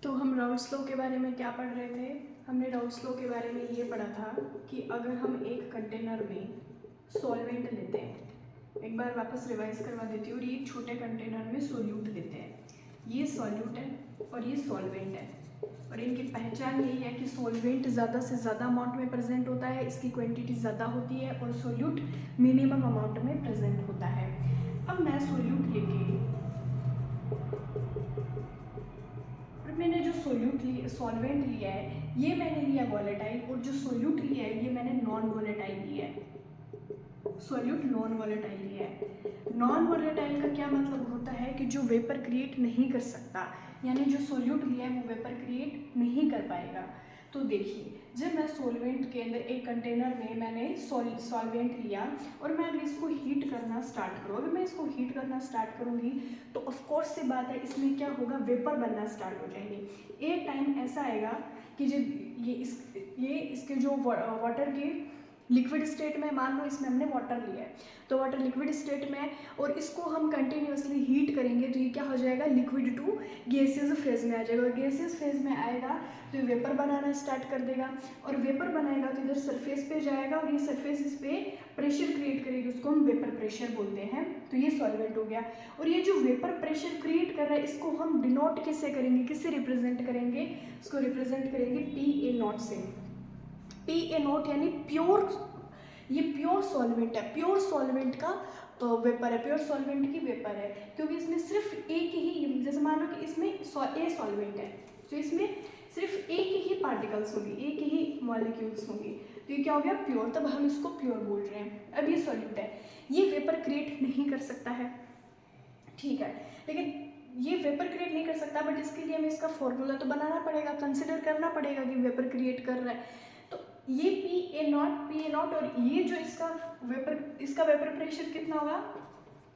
तो हम Raoult's law के बारे में क्या पढ़ रहे थे। हमने राउल्स लॉ के बारे में ये पढ़ा था कि अगर हम एक कंटेनर में सॉल्वेंट लेते हैं, एक बार वापस रिवाइज करवा देती हूँ, और ये छोटे कंटेनर में सोल्यूट लेते हैं। ये सॉल्यूट है और ये सॉल्वेंट है, और इनकी पहचान यही है कि सॉल्वेंट ज़्यादा से ज़्यादा अमाउंट में प्रेजेंट होता है, इसकी क्वांटिटी ज़्यादा होती है, और सोल्यूट मिनिमम अमाउंट में प्रेजेंट होता है। अब मैं सोल्यूट लेके मैंने जो सॉल्वेंट लिया है ये मैंने लिया वॉलेटाइल, और जो सोल्यूट लिया है ये मैंने नॉन वॉलेटाइल लिया है। सोल्यूट नॉन वॉलेटाइल लिया है। नॉन वॉलेटाइल का क्या मतलब होता है कि जो वेपर क्रिएट नहीं कर सकता, यानी जो सोल्यूट लिया है वो वेपर क्रिएट नहीं कर पाएगा। तो देखिए, जब मैं सॉल्वेंट के अंदर एक कंटेनर में मैंने सॉल्वेंट लिया और मैं अगर इसको हीट करना स्टार्ट करूँ, अगर मैं इसको हीट करना स्टार्ट करूँगी तो ऑफकोर्स से बात है, इसमें क्या होगा, वेपर बनना स्टार्ट हो जाएंगे। एक टाइम ऐसा आएगा कि जब ये इसके जो वाटर के लिक्विड स्टेट में, मान लो इसमें हमने वाटर लिया है, तो वाटर लिक्विड स्टेट में और इसको हम कंटिन्यूसली हीट करेंगे तो ये क्या हो जाएगा, लिक्विड टू गैसियस फेज में आ जाएगा। और गैसियस फेज में आएगा तो ये वेपर बनाना स्टार्ट कर देगा, और वेपर बनाएगा तो इधर सरफेस पे जाएगा, और ये सरफेस इस पे प्रेशर क्रिएट करेगी, उसको हम वेपर प्रेशर बोलते हैं। तो ये सॉल्वेंट हो गया। और ये जो वेपर प्रेशर क्रिएट कर रहा है इसको हम डिनोट किससे करेंगे, किससे रिप्रेजेंट करेंगे, इसको रिप्रेजेंट करेंगे PA0 से। PA0 यानी प्योर, ये प्योर सॉल्वेंट है, प्योर सॉल्वेंट का वेपर है, प्योर सॉल्वेंट की वेपर है, क्योंकि इसमें सिर्फ एक ही, जैसे मान लो कि इसमें ए सॉल्वेंट है तो इसमें सिर्फ एक ही पार्टिकल्स होंगे, एक ही मॉलिक्यूल्स होंगे, तो ये क्या हो गया, प्योर। तब हम इसको प्योर बोल रहे हैं। अब ये सॉल्यूट है, ये वेपर क्रिएट नहीं कर सकता है, ठीक है, लेकिन ये वेपर क्रिएट नहीं कर सकता, बट इसके लिए हमें इसका फॉर्मूला तो बनाना पड़ेगा, कंसिडर करना पड़ेगा कि वेपर क्रिएट कर रहा है। तो ये PA0 और ये जो इसका वेपर प्रेशर कितना होगा,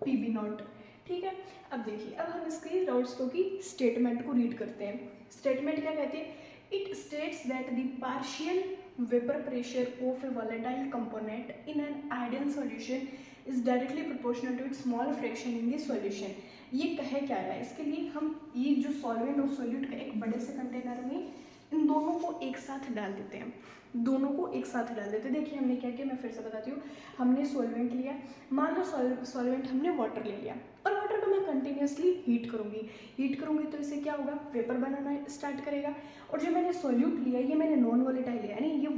PB0, ठीक है। अब देखिए, अब हम इसकी राउल्स लॉ की स्टेटमेंट को रीड करते हैं। स्टेटमेंट क्या कहती है, it states that the partial vapour pressure of a volatile component in an ideal solution is directly proportional to its small fraction in the solution. ये कहे क्या रहा है, इसके लिए हम ये जो सॉल्वेंट और सोल्यूट का एक बड़े से कंटेनर में इन दोनों को एक साथ डाल देते हैं, दोनों को एक साथ डाल देते हैं। देखिए हमने क्या किया, मैं फिर से बताती हूँ। हमने सॉल्वेंट लिया, मान लो सॉल्वेंट हमने वाटर ले लिया, और वाटर को मैं कंटिन्यूसली हीट करूँगी तो इससे क्या होगा, वेपर बनाना स्टार्ट करेगा। और जो मैंने सॉल्यूट लिया, ये मैंने नॉन वॉलेटाइल लिया, यानी ये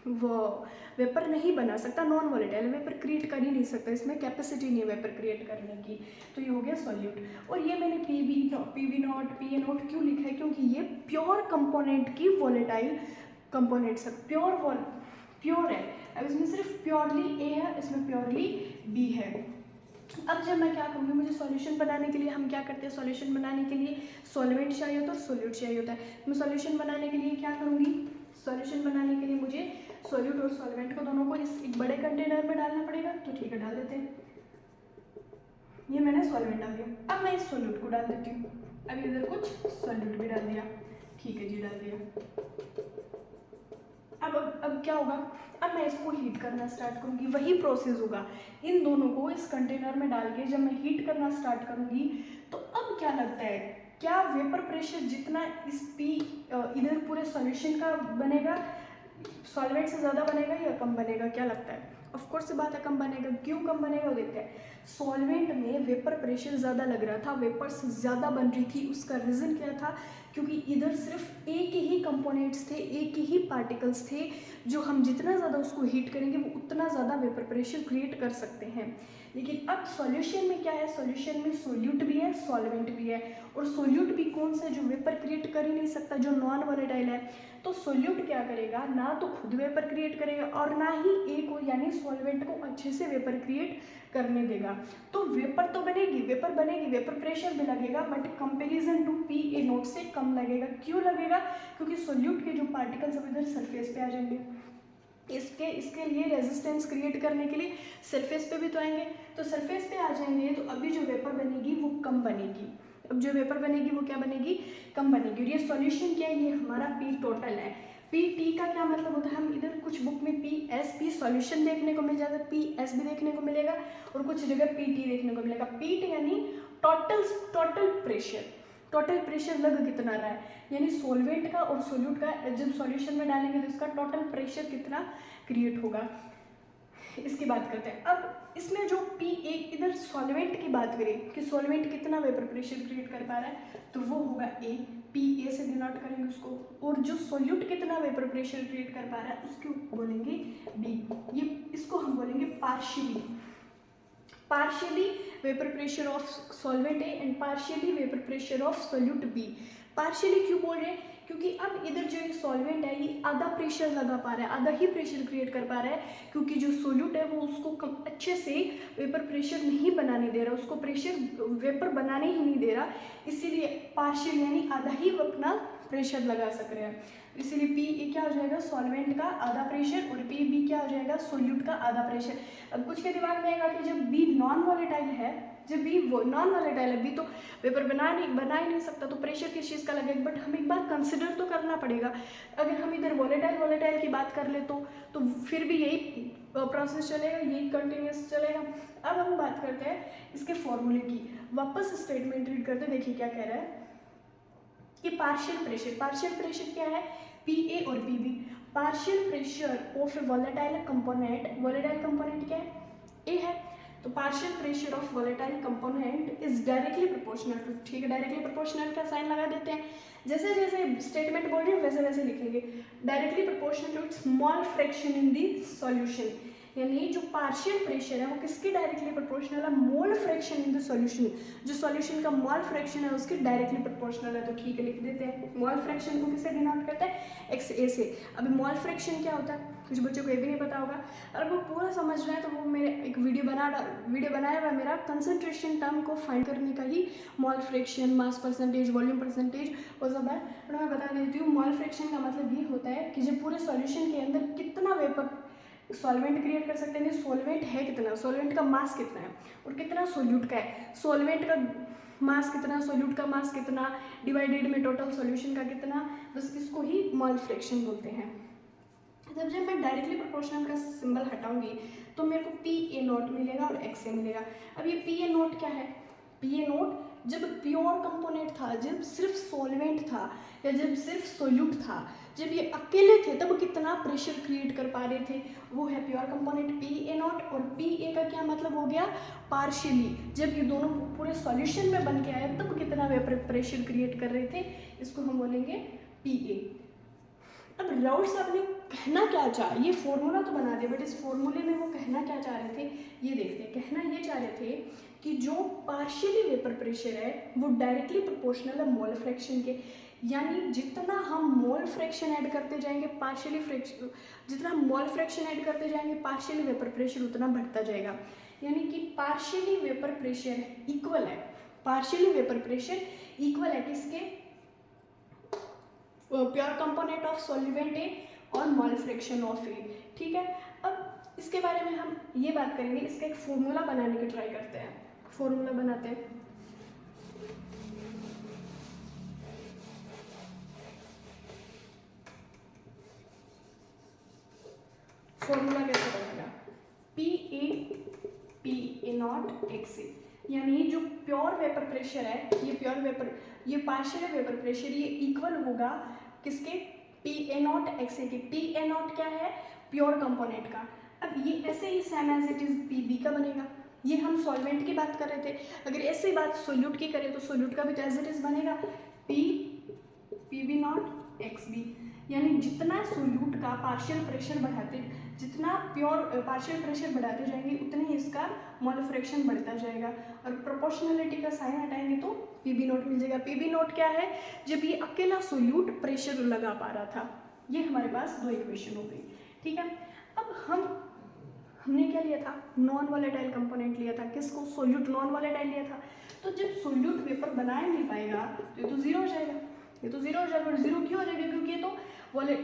वो वेपर नहीं बना सकता, नॉन वॉलेटाइल, वेपर क्रिएट कर ही नहीं सकता, इसमें कैपेसिटी नहीं है वेपर क्रिएट करने की, तो ये हो गया सॉल्यूट। और ये मैंने PB0 PA0 क्यों लिखा है, क्योंकि ये प्योर कंपोनेंट की वॉलेटाइल कंपोनेंट्स है, प्योर है। अब इसमें सिर्फ प्योरली ए है, इसमें प्योरली बी है। अब जब मैं क्या करूँगी, मुझे सॉल्यूशन बनाने के लिए हम क्या करते हैं, सॉल्यूशन बनाने के लिए सॉल्वेंट चाहिए होता है और सोल्यूट चाहिए होता है। मैं सॉल्यूशन बनाने के लिए क्या करूँगी, सॉल्यूशन बनाने के लिए मुझे सोल्यूट और सॉल्वेंट को दोनों को इस एक बड़े कंटेनर में डालना पड़ेगा, तो ठीक है, डाल देते हैं। ये मैंने सॉल्वेंट डाल दिया, अब मैं इस सोल्यूट को डाल देती हूँ। अब इधर कुछ सोल्यूट भी डाल दिया, ठीक है जी, डाल दिया। अब क्या होगा, अब मैं इसको हीट करना स्टार्ट करूँगी, वही प्रोसेस होगा, इन दोनों को इस कंटेनर में डाल के जब मैं हीट करना स्टार्ट करूँगी तो अब क्या लगता है, क्या वेपर प्रेशर जितना इस इधर पूरे सॉल्यूशन का बनेगा, सॉल्वेंट से ज़्यादा बनेगा या कम बनेगा, क्या लगता है, ऑफकोर्स से बात है कम बनेगा। क्यों कम बनेगा वो देखते हैं। सॉल्वेंट में वेपर प्रेशर ज़्यादा लग रहा था, वेपर्स ज़्यादा बन रही थी, उसका रीज़न क्या था, क्योंकि इधर सिर्फ एक ही कंपोनेंट्स थे, एक ही पार्टिकल्स थे, जो हम जितना ज़्यादा उसको हीट करेंगे वो उतना ज़्यादा वेपर प्रेशर क्रिएट कर सकते हैं। लेकिन अब सॉल्यूशन में क्या है, सॉल्यूशन में सोल्यूट भी है, सॉल्वेंट भी है, और सोल्यूट भी कौन सा, जो वेपर क्रिएट कर ही नहीं सकता, जो नॉन वॉलेटाइल है। तो सोल्यूट क्या करेगा, ना तो खुद वेपर क्रिएट करेगा और ना ही एक को यानी सॉल्वेंट को अच्छे से वेपर क्रिएट करने देगा। तो वेपर तो बनेगी, वेपर प्रेशर भी लगेगा, बट कंपैरिजन टू PA0 से कम लगेगा। क्यों लगेगा, क्योंकि सोल्यूट के जो पार्टिकल्स अब इधर सरफेस पे आ जाएंगे, इसके लिए रेजिस्टेंस क्रिएट करने के लिए सरफेस पे भी तो आएंगे, तो सरफेस पे आ जाएंगे, तो अभी जो वेपर बनेगी वो कम बनेगी। अब जो वेपर बनेगी वो क्या बनेगी, कम बनेगी। और ये सॉल्यूशन क्या है, ये हमारा P टोटल है। PT का क्या मतलब होता है, हम इधर कुछ बुक में PSP सॉल्यूशन देखने को मिल जाता है, PS भी देखने को मिलेगा, और कुछ जगह PT देखने को मिलेगा। PT यानी टोटल प्रेशर, टोटल प्रेशर लग कितना रहा है, यानी सॉल्वेंट का और सोल्यूट का जब सॉल्यूशन में डालेंगे तो इसका टोटल प्रेशर कितना क्रिएट होगा, इसकी बात करते हैं। अब इसमें जो पी ए, इधर सॉल्वेंट की बात करें कि सॉल्वेंट कितना वेपर प्रेशर क्रिएट कर पा रहा है, तो वो होगा ए, पी ए से डिनोट करेंगे उसको, और जो सॉल्यूट कितना वेपर प्रेशर क्रिएट कर पा रहा है उसको बोलेंगे बी। ये इसको हम बोलेंगे partially vapour pressure of solvent A and partially vapour pressure of solute B. Partially क्यों बोल रहे हैं, क्योंकि अब इधर जो ये सॉल्वेंट है ये आधा प्रेशर लगा पा रहा है, आधा ही प्रेशर क्रिएट कर पा रहा है, क्योंकि जो सोल्यूट है वो उसको अच्छे से वेपर प्रेशर नहीं बनाने दे रहा, उसको प्रेशर वेपर बनाने ही नहीं दे रहा, इसीलिए पार्शियल यानी आधा ही वो अपना प्रेशर लगा सक रहे हैं। इसीलिए पी ए क्या हो जाएगा, सॉल्वेंट का आधा प्रेशर, और पी बी क्या हो जाएगा, सोल्यूट का आधा प्रेशर। अब कुछ के दिमाग में आएगा कि जब बी नॉन वॉलेटाइल है, जब बी नॉन वॉलेटाइल है, बी तो वेपर बना ही नहीं सकता, तो प्रेशर किस चीज़ का लगेगा। बट हम एक बात कंसिडर तो करना पड़ेगा, अगर हम इधर वॉलेटाइल की बात कर ले तो फिर भी यही प्रोसेस चलेगा, यही कंटिन्यूस चलेगा। अब हम बात करते हैं इसके फॉर्मूले की, वापस स्टेटमेंट रीड करते, देखिए क्या कह रहा है कि पार्शियल प्रेशर क्या है, पी ए और P B. Partial pressure of a volatile component क्या है, ए है, तो partial pressure of volatile component is directly proportional to, ठीक है, डायरेक्टली प्रोपोर्शनल का साइन लगा देते हैं, जैसे जैसे स्टेटमेंट बोल रहे हैं वैसे वैसे लिखेंगे, directly proportional to its small fraction in the solution, यानी जो पार्शियल प्रेशर है वो किसके डायरेक्टली प्रोपोर्शनल है, mole fraction in the solution, जो सॉल्यूशन का मोल फ्रैक्शन है उसके डायरेक्टली प्रोपोर्शनल है, तो ठीक है लिख देते हैं। मोल फ्रैक्शन को किससे डिनोट करते हैं, एक्स ए से। अभी मोल फ्रैक्शन क्या होता है, कुछ बच्चों को ये भी नहीं पता होगा, और वो पूरा समझ रहे हैं तो वो मेरे एक वीडियो बनाया हुआ मेरा कंसंट्रेशन टर्म को फाइंड करने का ही, mole fraction, mass percentage, volume percentage, वो सब है, और मैं बता देती हूँ। मोल फ्रैक्शन का मतलब ये होता है कि जब पूरे सॉल्यूशन के अंदर कितना वेपर सॉल्वेंट क्रिएट कर सकते हैं, सॉल्वेंट है कितना, सॉल्वेंट का मास कितना है और कितना सोल्यूट का है, सॉल्वेंट का मास कितना, सोल्यूट का मास कितना, डिवाइडेड में टोटल सॉल्यूशन का कितना, बस इसको ही मोल फ्रैक्शन बोलते हैं। जब मैं डायरेक्टली प्रोपोर्शनल का सिंबल हटाऊंगी तो मेरे को पी ए नोट मिलेगा और एक्स ए मिलेगा। अब ये पी ए नोट क्या है, पी ए नोट जब प्योर कंपोनेंट था, जब सिर्फ सॉल्वेंट था या जब सिर्फ सोल्यूट था, जब ये अकेले थे तब कितना प्रेशर क्रिएट कर पा रहे थे, वो है pure component P A not. और पी ए का क्या मतलब हो गया, पार्शियली, जब ये दोनों पूरे सॉल्यूशन में बन के आए तब कितना वेपर प्रेशर क्रिएट कर रहे थे, इसको हम बोलेंगे पी ए। अब राउत साहब ने कहना क्या चाहा, ये फॉर्मूला तो बना दिया बट इस फॉर्मूले में वो कहना क्या चाह रहे थे ये देखते हैं। कहना ये चाह रहे थे कि जो पार्शियली वेपर प्रेशर है वो डायरेक्टली प्रोपोर्शनल है मोल फ्रैक्शन के, यानी जितना हम मोल फ्रैक्शन ऐड करते जाएंगे पार्शियली फ्रैक्शन, जितना हम मोल फ्रैक्शन ऐड करते जाएंगे पार्शियली वेपर प्रेशर उतना बढ़ता जाएगा, यानी कि पार्शियली वेपर प्रेशर इक्वल है, पार्शियली वेपर प्रेशर इक्वल है किसके, प्योर कंपोनेंट ऑफ सॉल्वेंट ए और मोल फ्रैक्शन ऑफ ए। ठीक है, अब इसके बारे में हम ये बात करेंगे, इसका एक फॉर्मूला बनाने की ट्राई करते हैं। फॉर्मूला बनाते हैं, फॉर्मूला कैसे बनेगा, पी ए नॉट एक्स ए, यानी जो प्योर वेपर प्रेशर है, ये प्योर वेपर, ये पार्शियल वेपर प्रेशर, ये इक्वल होगा किसके, पी ए नॉट एक्स ए के। पी ए नॉट क्या है, प्योर कंपोनेंट का। अब ये ऐसे ही same as it is P B का बनेगा, ये हम सॉल्वेंट की बात कर रहे थे, अगर ऐसे ही बात सोल्यूट की करें तो सोल्यूट का भी तो एज इट इज बनेगा, P B naught X B, यानी जितना सोल्यूट का पार्शियल प्रेशर बढ़ाते, जितना प्योर पार्शियल प्रेशर बढ़ाते जाएंगे उतने ही इसका मोल फ्रैक्शन बढ़ता जाएगा, और प्रोपोर्शनलिटी का साइन हटाएंगे तो पी बी नोट मिल जाएगा। पी बी नोट क्या है, जब ये अकेला सोल्यूट प्रेशर लगा पा रहा था। ये हमारे पास दो इक्वेशन हो गई। ठीक है, अब हमने क्या लिया था, नॉन वॉलेटाइल कंपोनेंट लिया था, किसको, सोल्यूट नॉन वॉलेटाइल लिया था। तो जब सोल्यूट वेपर बना नहीं पाएगा तो ये तो जीरो हो जाएगा, ये तो जीरो हो जाएगा। और जीरो क्यों हो जाएगा, क्योंकि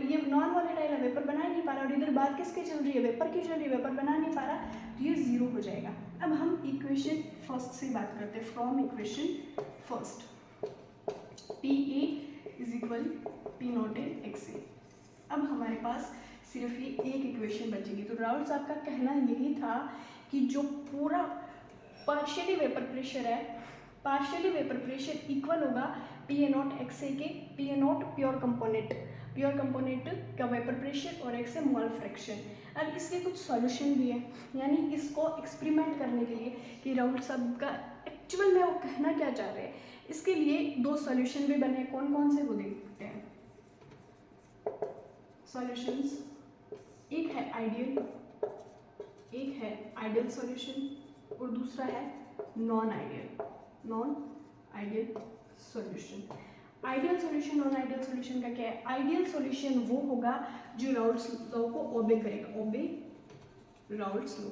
ये नॉन वॉलेटाइल है, वेपर बना ही नहीं पा रहा, और इधर बात किसकी चल रही है, वेपर की चल रही है, वेपर बना नहीं पा रहा, तो ये जीरो हो जाएगा। अब हम इक्वेशन फर्स्ट से बात करते हैं, from equation first, P A is equal P naught A X A. अब हमारे पास सिर्फ ये एक इक्वेशन बचेगी। तो राउत साहब का कहना यही था कि जो पूरा पार्शियली वेपर प्रेशर है, पार्शियली वेपर प्रेशर इक्वल होगा PA0 XA PA0 pure component का वेपर प्रेशर और XA मोल फ्रैक्शन। अब इसके कुछ सॉल्यूशन भी है, यानी इसको एक्सपेरिमेंट करने के लिए कि राउल्ट साहब का एक्चुअल में वो कहना क्या चाह रहे हैं, इसके लिए 2 सॉल्यूशन भी बने। कौन कौन से वो देखते हैं सॉल्यूशंस। एक है आइडियल सॉल्यूशन और दूसरा है non ideal solution. Ideal solution non ideal solution का क्या है? आइडियल सॉल्यूशन वो होगा जो राउल्ट्स लॉ को ओबे करेगा, ओबे राउल्ट्स लॉ।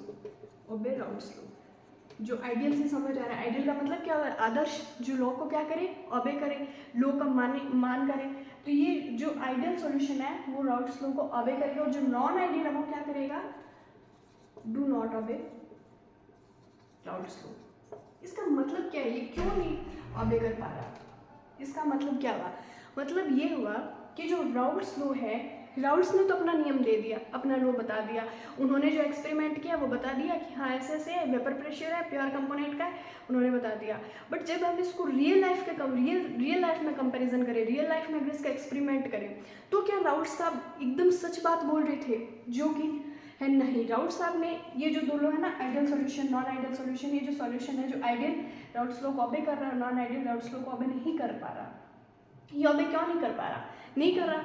जो आइडियल से समझ आ रहा है, आइडियल का मतलब क्या है? आदर्श, जो लॉ को क्या करे, ओबे करे, लॉ का मान करे। तो ये जो आइडियल सॉल्यूशन है वो राउल्ट्स लॉ को ओबे करेगा, और जो नॉन आइडियल है वो क्या करेगा, do not obey Raoult's law. इसका मतलब क्या है, ये क्यों नहीं ओबे कर पा रहा? इसका मतलब क्या हुआ? मतलब ये हुआ कि जो राउल्ट्स लॉ है, राउल्ट्स ने तो अपना नियम दे दिया, अपना लॉ बता दिया, उन्होंने जो एक्सपेरिमेंट किया वो बता दिया कि हाँ ऐसे ऐसे है, वेपर प्रेशर है, प्योर कंपोनेंट का है, उन्होंने बता दिया। बट जब हम इसको रियल लाइफ में कंपैरिजन करें, रियल लाइफ में अगर इसका एक्सपेरिमेंट करें, तो क्या राउल्ट्स साहब एकदम सच बात बोल रहे थे? जो कि है नहीं। राउल्ट्स साहब ने ये जो दो लोग है ना, ideal solution non ideal solution, ये जो सॉल्यूशन है, जो आइडियल राउल्ट्स लॉ को ओबे कर रहा है, नॉन आइडियल राउल्ट्स लॉ को ओबे नहीं कर पा रहा। ये ओबे क्यों नहीं कर पा रहा? नहीं कर रहा,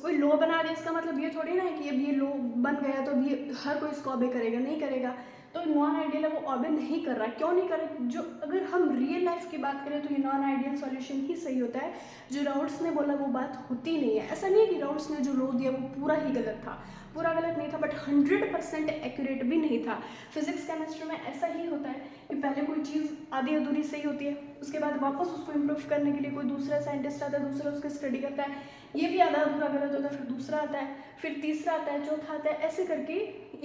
कोई लॉ बना दे इसका मतलब ये थोड़ी ना है कि अब ये लॉ बन गया तो अब ये हर कोई इसको ओबे करेगा, नहीं करेगा। तो नॉन आइडियल है वो ओबे नहीं कर रहा। क्यों नहीं कर रहा? जो अगर हम रियल लाइफ की बात करें तो ये नॉन आइडियल सॉल्यूशन ही सही होता है। जो राउल्ट्स ने बोला वो बात होती नहीं है। ऐसा नहीं है कि राउल्ट्स ने जो लॉ दिया वो पूरा ही गलत था, पूरा गलत नहीं था, बट 100% एक्यूरेट भी नहीं था। फिजिक्स केमिस्ट्री में ऐसा ही होता है कि पहले कोई चीज़ आधी अधूरी सही होती है, उसके बाद वापस उसको इम्प्रूव करने के लिए कोई दूसरा साइंटिस्ट आता है, दूसरा उसकी स्टडी करता है, ये भी आधा अधूरा गलत होता है, फिर दूसरा आता है, फिर तीसरा आता है, चौथा आता है, ऐसे करके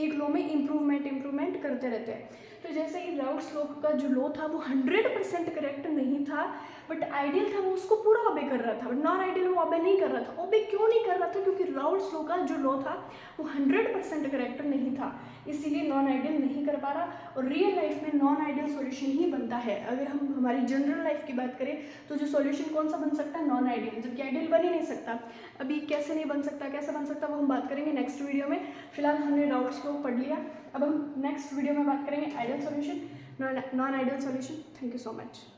एक लॉ में इम्प्रूवमेंट करते रहते हैं। तो जैसे ही राउल्ट्स लॉ का जो लॉ था वो 100% करेक्ट नहीं था, बट आइडियल था वो उसको पूरा ओबे कर रहा था, बट नॉन आइडियल वो ओबे नहीं कर रहा था। ओबे क्यों नहीं कर रहा था? क्योंकि राउल्ट्स लॉ का जो लॉ था वो 100% करेक्ट नहीं था, इसीलिए नॉन आइडियल नहीं कर पा रहा। और रियल लाइफ में नॉन आइडियल सॉल्यूशन ही बनता है। अगर हम हमारी जनरल लाइफ की बात करें तो जो सॉल्यूशन कौन सा बन सकता है? नॉन आइडियल, जबकि आइडियल बन ही नहीं सकता। अभी कैसे नहीं बन सकता, कैसे बन सकता, वो हम बात करेंगे नेक्स्ट वीडियो में। फिलहाल हमने राउल्ट्स लॉ पढ़ लिया, अब हम नेक्स्ट वीडियो में बात करेंगे ideal solution, non ideal solution. Thank you so much.